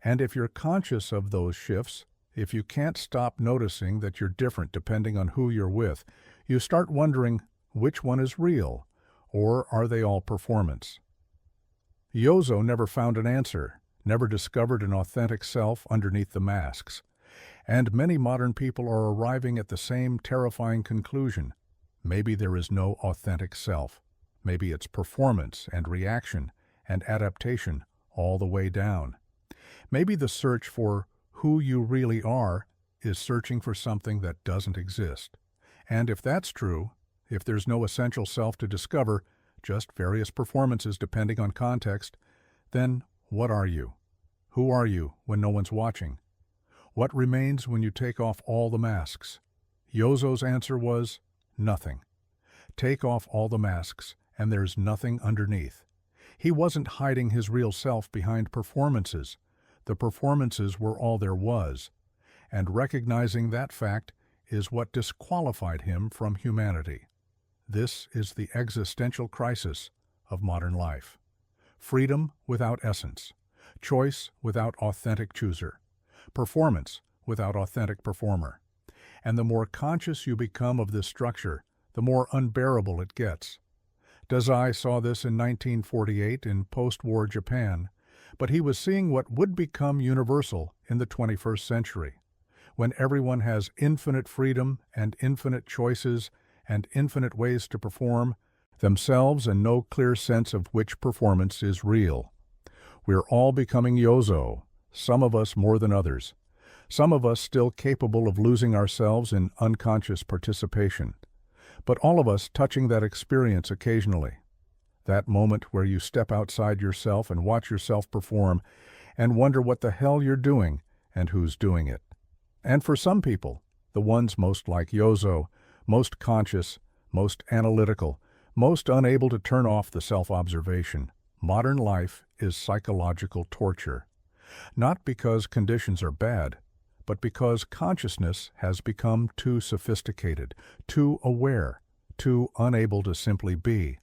Speaker 1: And if you're conscious of those shifts, if you can't stop noticing that you're different depending on who you're with, you start wondering which one is real, or are they all performance? Yozo never found an answer, never discovered an authentic self underneath the masks. And many modern people are arriving at the same terrifying conclusion. Maybe there is no authentic self. Maybe it's performance and reaction and adaptation all the way down. Maybe the search for who you really are is searching for something that doesn't exist. And if that's true, if there's no essential self to discover, just various performances depending on context, then what are you? Who are you when no one's watching? What remains when you take off all the masks? Yozo's answer was nothing. Take off all the masks, and there's nothing underneath. He wasn't hiding his real self behind performances. The performances were all there was, and recognizing that fact is what disqualified him from humanity. This is the existential crisis of modern life. Freedom without essence, choice without authentic chooser, performance without authentic performer. And the more conscious you become of this structure, the more unbearable it gets. Dazai saw this in 1948 in post-war Japan, but he was seeing what would become universal in the 21st century, when everyone has infinite freedom and infinite choices and infinite ways to perform themselves and no clear sense of which performance is real. We're all becoming Yozo, some of us more than others, some of us still capable of losing ourselves in unconscious participation, but all of us touching that experience occasionally. That moment where you step outside yourself and watch yourself perform and wonder what the hell you're doing and who's doing it. And for some people, the ones most like Yozo, most conscious, most analytical, most unable to turn off the self-observation, Modern life is psychological torture, not because conditions are bad, but because consciousness has become too sophisticated, too aware, too unable to simply be.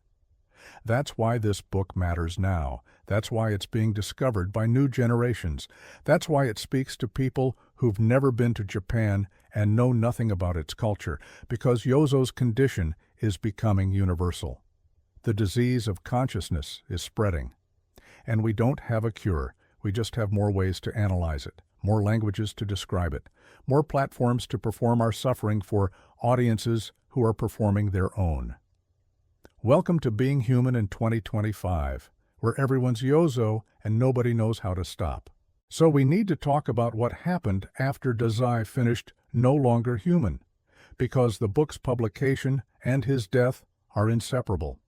Speaker 1: That's why this book matters now. That's why it's being discovered by new generations. That's why it speaks to people who've never been to Japan and know nothing about its culture, because Yozo's condition is becoming universal. The disease of consciousness is spreading. And we don't have a cure. We just have more ways to analyze it, more languages to describe it, more platforms to perform our suffering for audiences who are performing their own. Welcome to Being Human in 2025, where everyone's Yozo and nobody knows how to stop. So we need to talk about what happened after Dazai finished No Longer Human, because the book's publication and his death are inseparable.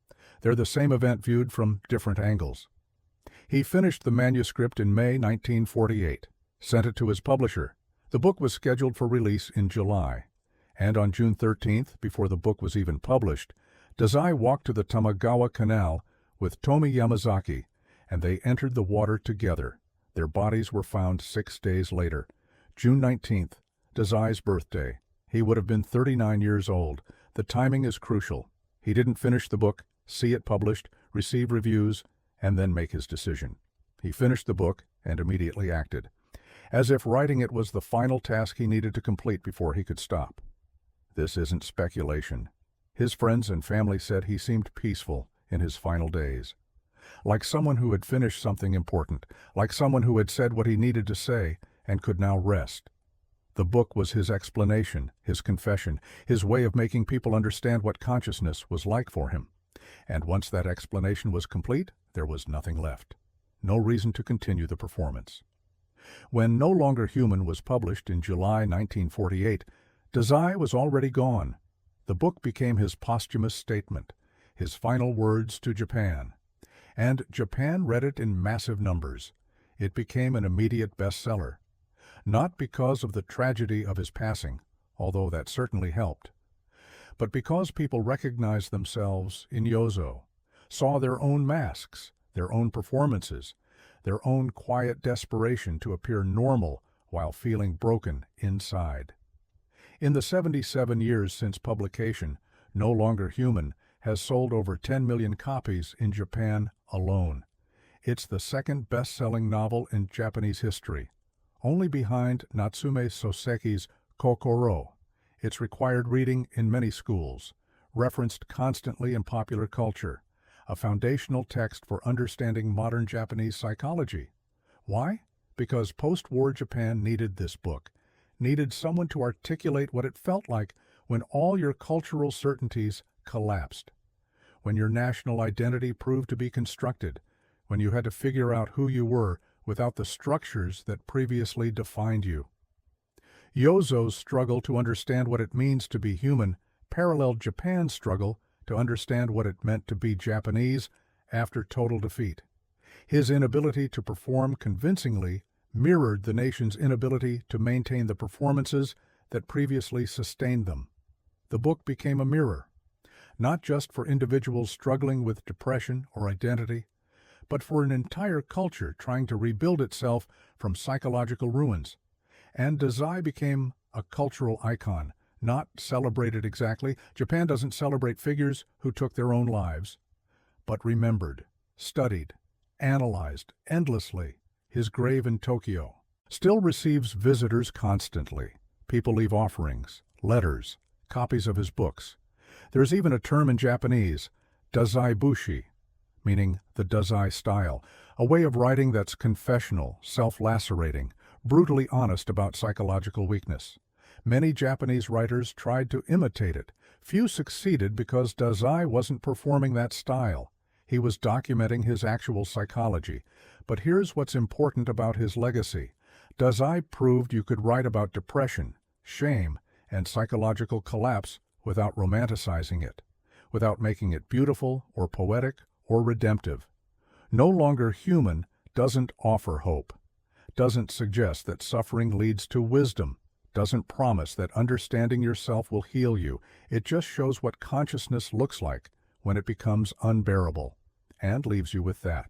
Speaker 1: They're the same event viewed from different angles. He finished the manuscript in May 1948, sent it to his publisher. The book was scheduled for release in July, and on June 13th, before the book was even published, Dazai walked to the Tamagawa Canal with Tomi Yamazaki, and they entered the water together. Their bodies were found 6 days later, June 19th, Dazai's birthday. He would have been 39 years old. The timing is crucial. He didn't finish the book, see it published, receive reviews, and then make his decision. He finished the book and immediately acted, as if writing it was the final task he needed to complete before he could stop. This isn't speculation. His friends and family said he seemed peaceful in his final days, like someone who had finished something important, like someone who had said what he needed to say and could now rest. The book was his explanation, his confession, his way of making people understand what consciousness was like for him. And once that explanation was complete, there was nothing left. No reason to continue the performance. When No Longer Human was published in July 1948, Dazai was already gone. The book became his posthumous statement, his final words to Japan. And Japan read it in massive numbers. It became an immediate bestseller. Not because of the tragedy of his passing, although that certainly helped, but because people recognized themselves in Yozo, saw their own masks, their own performances, their own quiet desperation to appear normal while feeling broken inside. In the 77 years since publication, No Longer Human has sold over 10 million copies in Japan alone. It's the second best-selling novel in Japanese history, only behind Natsume Soseki's Kokoro. It's required reading in many schools, referenced constantly in popular culture, a foundational text for understanding modern Japanese psychology. Why? Because post-war Japan needed this book, needed someone to articulate what it felt like when all your cultural certainties collapsed, when your national identity proved to be constructed, when you had to figure out who you were without the structures that previously defined you. Yozo's struggle to understand what it means to be human paralleled Japan's struggle to understand what it meant to be Japanese after total defeat. His inability to perform convincingly mirrored the nation's inability to maintain the performances that previously sustained them. The book became a mirror, not just for individuals struggling with depression or identity, but for an entire culture trying to rebuild itself from psychological ruins. And Dazai became a cultural icon, not celebrated exactly. Japan doesn't celebrate figures who took their own lives, but remembered, studied, analyzed endlessly. His grave in Tokyo still receives visitors constantly. People leave offerings, letters, copies of his books. There's even a term in Japanese, Dazai bushi, meaning the Dazai style, a way of writing that's confessional, self-lacerating, brutally honest about psychological weakness. Many Japanese writers tried to imitate it. Few succeeded because Dazai wasn't performing that style. He was documenting his actual psychology. But here's what's important about his legacy. Dazai proved you could write about depression, shame, and psychological collapse without romanticizing it, without making it beautiful or poetic or redemptive. No Longer Human doesn't offer hope, doesn't suggest that suffering leads to wisdom, doesn't promise that understanding yourself will heal you. It just shows what consciousness looks like when it becomes unbearable, and leaves you with that.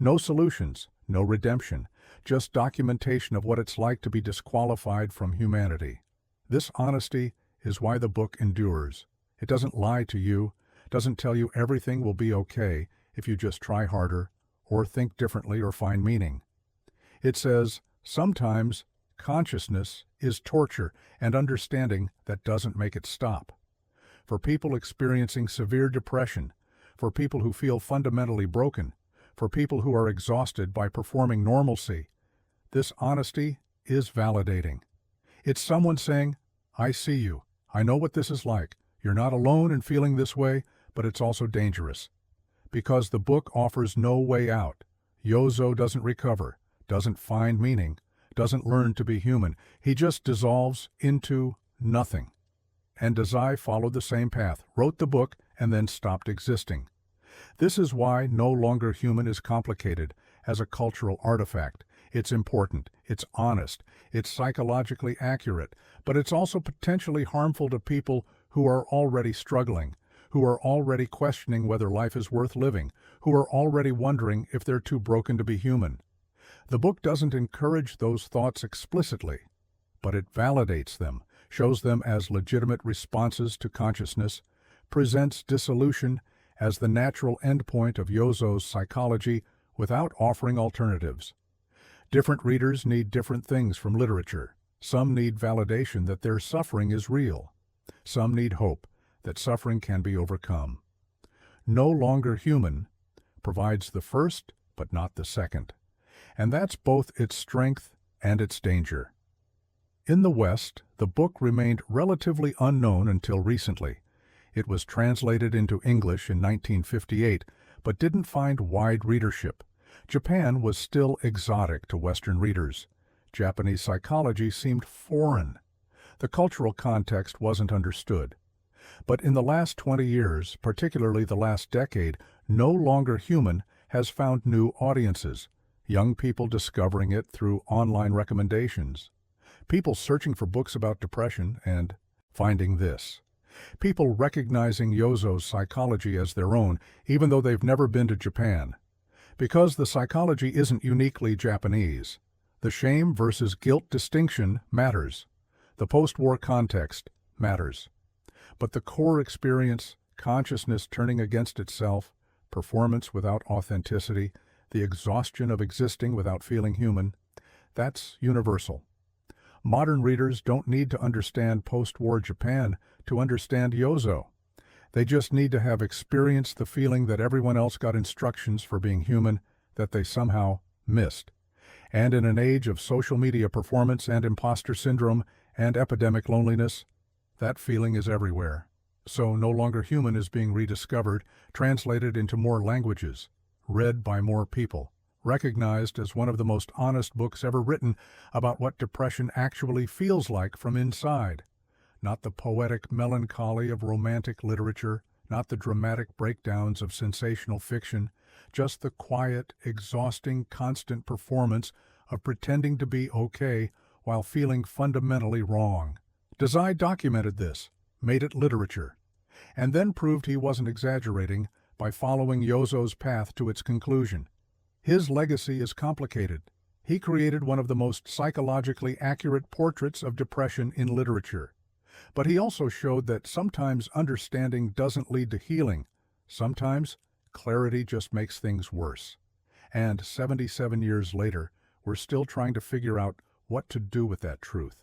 Speaker 1: No solutions, no redemption, just documentation of what it's like to be disqualified from humanity. This honesty is why the book endures. It doesn't lie to you, doesn't tell you everything will be okay if you just try harder, or think differently or find meaning. It says, sometimes consciousness is torture and understanding that doesn't make it stop. For people experiencing severe depression, for people who feel fundamentally broken, for people who are exhausted by performing normalcy, this honesty is validating. It's someone saying, I see you. I know what this is like. You're not alone in feeling this way, but it's also dangerous. Because the book offers no way out. Yozo doesn't recover, doesn't find meaning, doesn't learn to be human. He just dissolves into nothing. And Dazai followed the same path, wrote the book, and then stopped existing. This is why No Longer Human is complicated as a cultural artifact. It's important, it's honest, it's psychologically accurate, but it's also potentially harmful to people who are already struggling, who are already questioning whether life is worth living, who are already wondering if they're too broken to be human. The book doesn't encourage those thoughts explicitly, but it validates them, shows them as legitimate responses to consciousness, presents dissolution as the natural endpoint of Yozo's psychology without offering alternatives. Different readers need different things from literature. Some need validation that their suffering is real. Some need hope that suffering can be overcome. No Longer Human provides the first, but not the second. And that's both its strength and its danger. In the West, the book remained relatively unknown until recently. It was translated into English in 1958, but didn't find wide readership. Japan was still exotic to Western readers. Japanese psychology seemed foreign. The cultural context wasn't understood. But in the last 20 years, particularly the last decade, No Longer Human has found new audiences. Young people discovering it through online recommendations. People searching for books about depression and finding this. People recognizing Yozo's psychology as their own, even though they've never been to Japan. Because the psychology isn't uniquely Japanese. The shame versus guilt distinction matters. The post-war context matters. But the core experience, consciousness turning against itself, performance without authenticity, the exhaustion of existing without feeling human, that's universal. Modern readers don't need to understand post-war Japan to understand Yozo. They just need to have experienced the feeling that everyone else got instructions for being human that they somehow missed. And in an age of social media performance and imposter syndrome and epidemic loneliness, that feeling is everywhere. So No Longer Human is being rediscovered, translated into more languages, read by more people, recognized as one of the most honest books ever written about what depression actually feels like from inside. Not the poetic melancholy of romantic literature, not the dramatic breakdowns of sensational fiction, just the quiet, exhausting, constant performance of pretending to be okay while feeling fundamentally wrong. Dazai documented this, made it literature, and then proved he wasn't exaggerating by following Yozo's path to its conclusion. His legacy is complicated. He created one of the most psychologically accurate portraits of depression in literature. But he also showed that sometimes understanding doesn't lead to healing. Sometimes clarity just makes things worse. And 77 years later, we're still trying to figure out what to do with that truth.